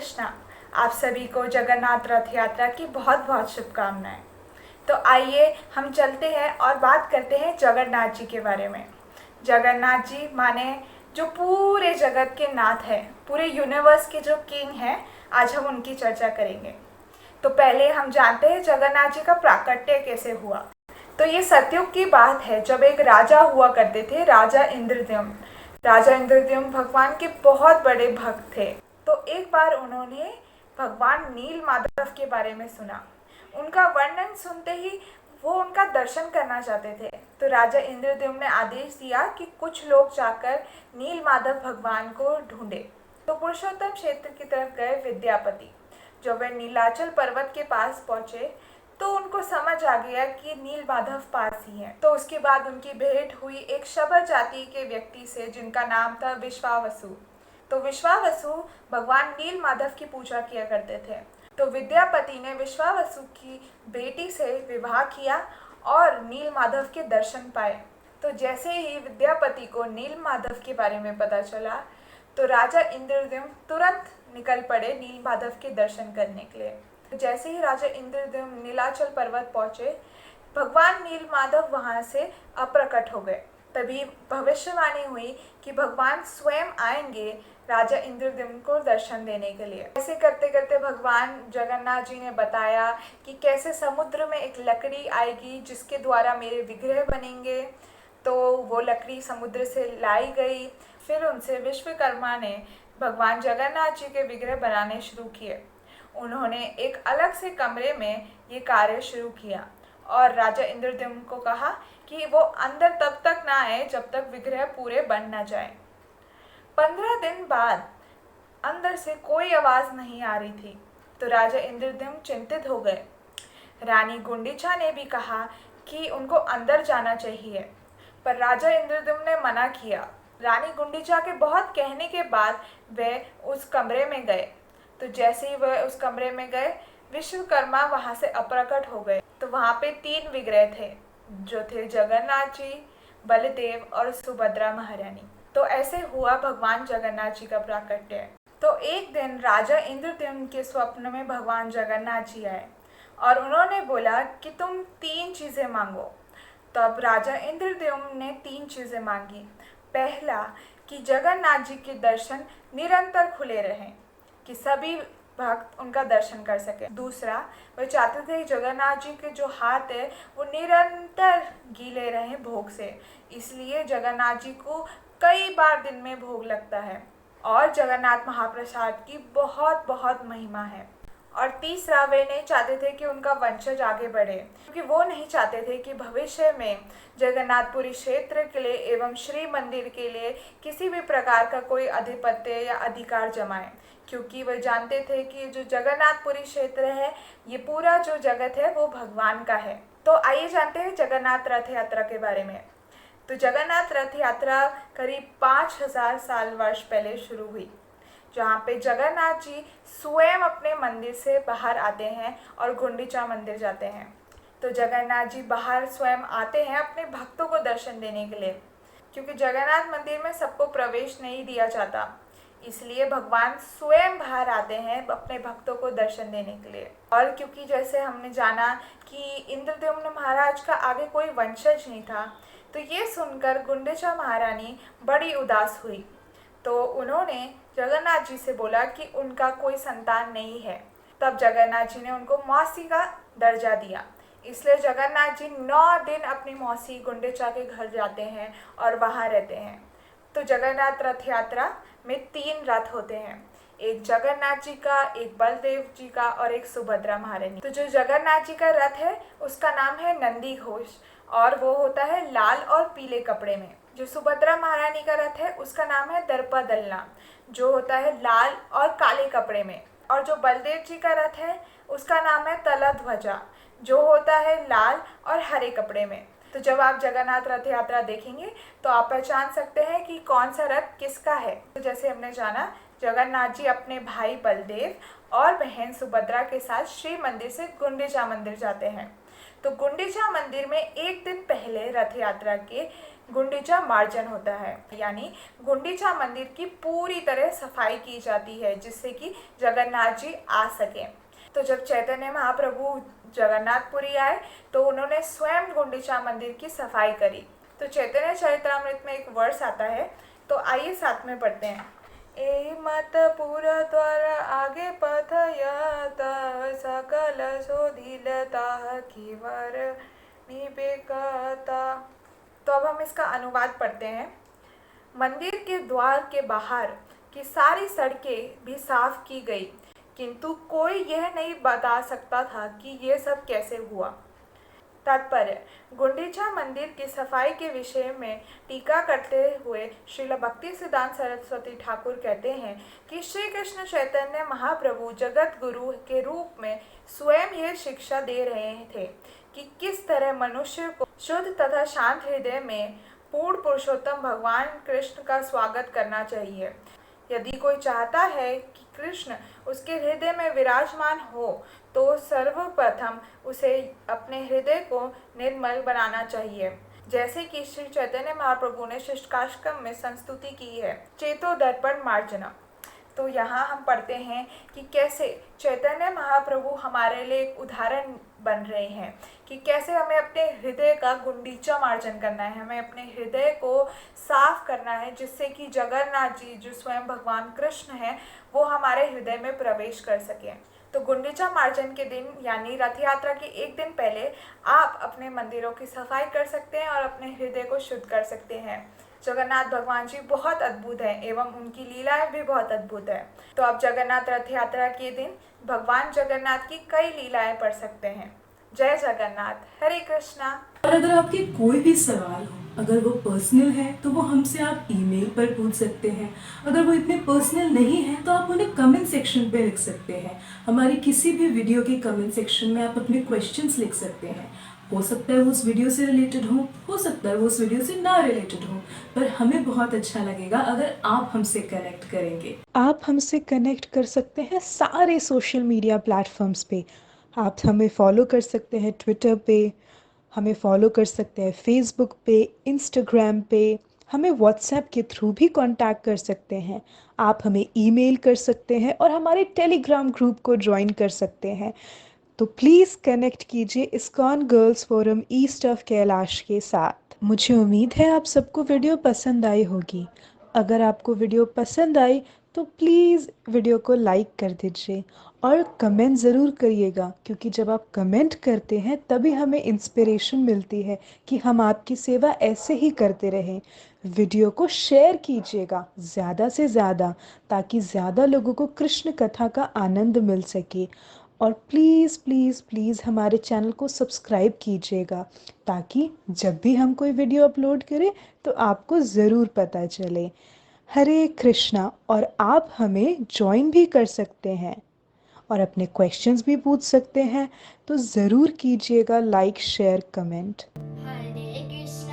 कृष्णा। आप सभी को जगन्नाथ रथ यात्रा की बहुत बहुत शुभकामनाएं। तो आइए हम चलते हैं और बात करते हैं जगन्नाथ जी के बारे में। जगन्नाथ जी माने जो पूरे जगत के नाथ हैं, पूरे यूनिवर्स के जो किंग हैं, आज हम उनकी चर्चा करेंगे। तो पहले हम जानते हैं जगन्नाथ जी का प्राकट्य कैसे हुआ। तो ये सतयुग की बात है, जब एक राजा हुआ करते थे, राजा इंद्रद्युम्न। राजा इंद्रद्युम्न भगवान के बहुत बड़े भक्त थे। तो एक बार उन्होंने भगवान नील माधव के बारे में सुना। उनका वर्णन सुनते ही वो उनका दर्शन करना चाहते थे। तो राजा इंद्रद्युम्न ने आदेश दिया कि कुछ लोग जाकर नील माधव भगवान को ढूंढे। तो पुरुषोत्तम क्षेत्र की तरफ गए विद्यापति। जब वे नीलाचल पर्वत के पास पहुंचे तो उनको समझ आ गया कि नील माधव पास ही है। तो उसके बाद उनकी भेंट हुई एक शबर जाति के व्यक्ति से, जिनका नाम था विश्वावसु। तो विश्वावसु भगवान नील माधव की पूजा किया करते थे। तो विद्यापति ने विश्वावसु की बेटी से विवाह किया और नील माधव के दर्शन पाए। तो जैसे ही विद्यापति को नील माधव के बारे में पता चला तो राजा इंद्रद्युम्न तुरंत निकल पड़े नील माधव के दर्शन करने के लिए। तो जैसे ही राजा इंद्रद्युम्न नीलाचल पर्वत पहुंचे, भगवान नील माधव वहां से अप्रकट हो गए। तभी भविष्यवाणी हुई कि भगवान स्वयं आएंगे राजा इंद्रद्युम्न को दर्शन देने के लिए। ऐसे करते करते भगवान जगन्नाथ जी ने बताया कि कैसे समुद्र में एक लकड़ी आएगी जिसके द्वारा मेरे विग्रह बनेंगे। तो वो लकड़ी समुद्र से लाई गई। फिर उनसे विश्वकर्मा ने भगवान जगन्नाथ जी के विग्रह बनाने शुरू किए। उन्होंने एक अलग से कमरे में ये कार्य शुरू किया और राजा इंद्रद्युम्न को कहा कि वो अंदर तब तक ना आए जब तक विग्रह पूरे बन ना जाए। 15 दिन बाद अंदर से कोई आवाज नहीं आ रही थी। तो राजा इंद्रद्युम्न चिंतित हो गए। रानी गुंडीचा ने भी कहा कि उनको अंदर जाना चाहिए, पर राजा इंद्रद्युम्न ने मना किया। रानी गुंडीचा के बहुत कहने के बाद वे उस कमरे में गए। तो जैसे ही वह उस कमरे में गए, विश्वकर्मा वहां से अप्रकट हो गए। तो वहां पे 3 विग्रह थे, जो थे जगन्नाथ जी, बलदेव और सुभद्रा महारानी। तो ऐसे हुआ भगवान जगन्नाथ जी का प्राकट्य। तो एक दिन राजा इंद्रद्युम्न के स्वप्न में भगवान जगन्नाथ जी आए और उन्होंने बोला कि तुम 3 चीजें मांगो। तब राजा इंद्रद्युम्न ने 3 चीजें मांगी। पहला, कि जगन्नाथ जी के दर्शन निरंतर खुले रहें, कि सभी भक्त उनका दर्शन कर सके। दूसरा, वे चाहते थे जगन्नाथ जी के जो हाथ है वो निरंतर गीले रहें भोग से, इसलिए जगन्नाथ जी को कई बार दिन में भोग लगता है। और जगन्नाथ महाप्रसाद की बहुत बहुत महिमा है। और तीसरा, वे नहीं चाहते थे कि उनका वंशज आगे बढ़े, क्योंकि वो नहीं चाहते थे कि भविष्य में जगन्नाथपुरी क्षेत्र के लिए एवं श्री मंदिर के लिए किसी भी प्रकार का कोई आधिपत्य या अधिकार जमाए, क्योंकि वे जानते थे कि जो जगन्नाथपुरी क्षेत्र है, ये पूरा जो जगत है वो भगवान का है। तो आइए जानते हैं जगन्नाथ रथ यात्रा के बारे में। तो जगन्नाथ रथ यात्रा करीब 5000 साल वर्ष पहले शुरू हुई, जहाँ पे जगन्नाथ जी स्वयं अपने मंदिर से बाहर आते हैं और गुंडीचा मंदिर जाते हैं। तो जगन्नाथ जी बाहर स्वयं आते हैं अपने भक्तों को दर्शन देने के लिए, क्योंकि जगन्नाथ मंदिर में सबको प्रवेश नहीं दिया जाता, इसलिए भगवान स्वयं बाहर आते हैं अपने भक्तों को दर्शन देने के लिए। और क्योंकि जैसे हमने जाना कि इंद्रद्युम्न महाराज का आगे कोई वंशज नहीं था, तो ये सुनकर गुंडीचा महारानी बड़ी उदास हुई। तो उन्होंने जगन्नाथ जी से बोला कि उनका कोई संतान नहीं है। तब जगन्नाथ जी ने उनको मौसी का दर्जा दिया, इसलिए जगन्नाथ जी 9 दिन अपनी मौसी गुंडीचा के घर जाते हैं और वहाँ रहते हैं। तो जगन्नाथ रथ यात्रा में 3 रथ होते हैं, एक जगन्नाथ जी का, एक बलदेव जी का और एक सुभद्रा महारानी। तो जो जगन्नाथ जी का रथ है उसका नाम है नंदी घोष और वो होता है लाल और पीले कपड़े में। जो सुभद्रा महारानी का रथ है उसका नाम है दर्पदलना, जो होता है लाल और काले कपड़े में। और जो बलदेव जी का रथ है उसका नाम है तलध्वजा, जो होता है लाल और हरे कपड़े में। तो जब आप जगन्नाथ रथ यात्रा देखेंगे तो आप पहचान सकते हैं कि कौन सा रथ किसका है। तो जैसे हमने जाना, जगन्नाथ जी अपने भाई बलदेव और बहन सुभद्रा के साथ श्री मंदिर से गुंडीचा मंदिर जाते हैं। तो गुंडीचा मंदिर में एक दिन पहले रथ यात्रा के गुंडीचा मार्जन होता है, यानी गुंडीचा मंदिर की पूरी तरह सफाई की जाती है जिससे कि जगन्नाथ जी आ सके। तो जब चैतन्य महाप्रभु जगन्नाथपुरी आए तो उन्होंने स्वयं गुंडीचा मंदिर की सफाई करी। तो चैतन्य चरितमृत में एक वर्ष आता है, तो आइए साथ में पढ़ते हैं। ए मत पुर द्वार आगे पथयत सकल शोधिलता की वर निबेकता। तो अब हम इसका अनुवाद पढ़ते हैं। मंदिर के द्वार के बाहर की सारी सड़कें भी साफ की गई, किंतु कोई यह नहीं बता सकता था कि ये सब कैसे हुआ। तात्पर्य: गुंडीचा मंदिर की सफाई के विषय में टीका करते हुए श्रील भक्तिसिद्धांत सरस्वती ठाकुर कहते हैं कि श्री कृष्ण चैतन्य महाप्रभु जगत गुरु के रूप में स्वयं यह शिक्षा दे रहे थे कि किस तरह मनुष्य को शुद्ध तथा शांत हृदय में पूर्ण पुरुषोत्तम भगवान कृष्ण का स्वागत करना चाहिए। यदि कोई चाहता है कि कृष्ण उसके हृदय में विराजमान हो तो सर्वप्रथम उसे अपने हृदय को निर्मल बनाना चाहिए, जैसे कि श्री चैतन्य महाप्रभु ने शिष्टाष्टकम में संस्तुति की है, चेतो दर्पण मार्जना। तो यहाँ हम पढ़ते हैं कि कैसे चैतन्य महाप्रभु हमारे लिए एक उदाहरण बन रहे हैं कि कैसे हमें अपने हृदय का गुंडीचा मार्जन करना है, हमें अपने हृदय को साफ करना है जिससे कि जगन्नाथ जी जो स्वयं भगवान कृष्ण हैं वो हमारे हृदय में प्रवेश कर सकें। तो गुंडीचा मार्जन के दिन यानी रथ यात्रा के एक दिन पहले आप अपने मंदिरों की सफाई कर सकते हैं और अपने हृदय को शुद्ध कर सकते हैं। जगन्नाथ भगवान जी बहुत अद्भुत हैं एवं उनकी लीलाएं भी बहुत अद्भुत है। तो आप जगन्नाथ रथ यात्रा के दिन भगवान जगन्नाथ की कई लीलाएं पढ़ सकते हैं। जय जगन्नाथ, हरे कृष्णा। और अगर आपके कोई भी सवाल हो, अगर वो पर्सनल है तो वो हमसे आप ईमेल पर पूछ सकते हैं। अगर वो इतने पर्सनल नहीं है तो आप उन्हें कमेंट सेक्शन पे लिख सकते हैं। हमारी किसी भी वीडियो के कमेंट सेक्शन में आप अपने क्वेश्चंस लिख सकते हैं। हो सकता है वो उस वीडियो से रिलेटेड हो सकता है वो उस वीडियो से ना रिलेटेड हो, पर हमें बहुत अच्छा लगेगा अगर आप हमसे कनेक्ट करेंगे। आप हमसे कनेक्ट कर सकते हैं सारे सोशल मीडिया प्लेटफॉर्म्स पे। आप हमें फॉलो कर सकते हैं ट्विटर पे, हमें फॉलो कर सकते हैं फेसबुक पे, इंस्टाग्राम पे, हमें व्हाट्सएप के थ्रू भी कांटेक्ट कर सकते हैं। आप हमें ईमेल कर सकते हैं और हमारे टेलीग्राम ग्रुप को ज्वाइन कर सकते हैं। तो प्लीज़ कनेक्ट कीजिए ISKCON girls forum east of Kailash के साथ। मुझे उम्मीद है आप सबको वीडियो पसंद आई होगी। अगर आपको वीडियो पसंद आई तो प्लीज़ वीडियो को लाइक कर दीजिए और कमेंट ज़रूर करिएगा, क्योंकि जब आप कमेंट करते हैं तभी हमें इंस्पिरेशन मिलती है कि हम आपकी सेवा ऐसे ही करते रहें। वीडियो को शेयर कीजिएगा ज़्यादा से ज़्यादा ताकि ज़्यादा लोगों को कृष्ण कथा का आनंद मिल सके। और प्लीज़ प्लीज़ प्लीज़ हमारे चैनल को सब्सक्राइब कीजिएगा ताकि जब भी हम कोई वीडियो अपलोड करें तो आपको ज़रूर पता चले। हरे कृष्णा। और आप हमें ज्वाइन भी कर सकते हैं और अपने क्वेश्चंस भी पूछ सकते हैं, तो ज़रूर कीजिएगा लाइक शेयर कमेंट। हरे कृष्ण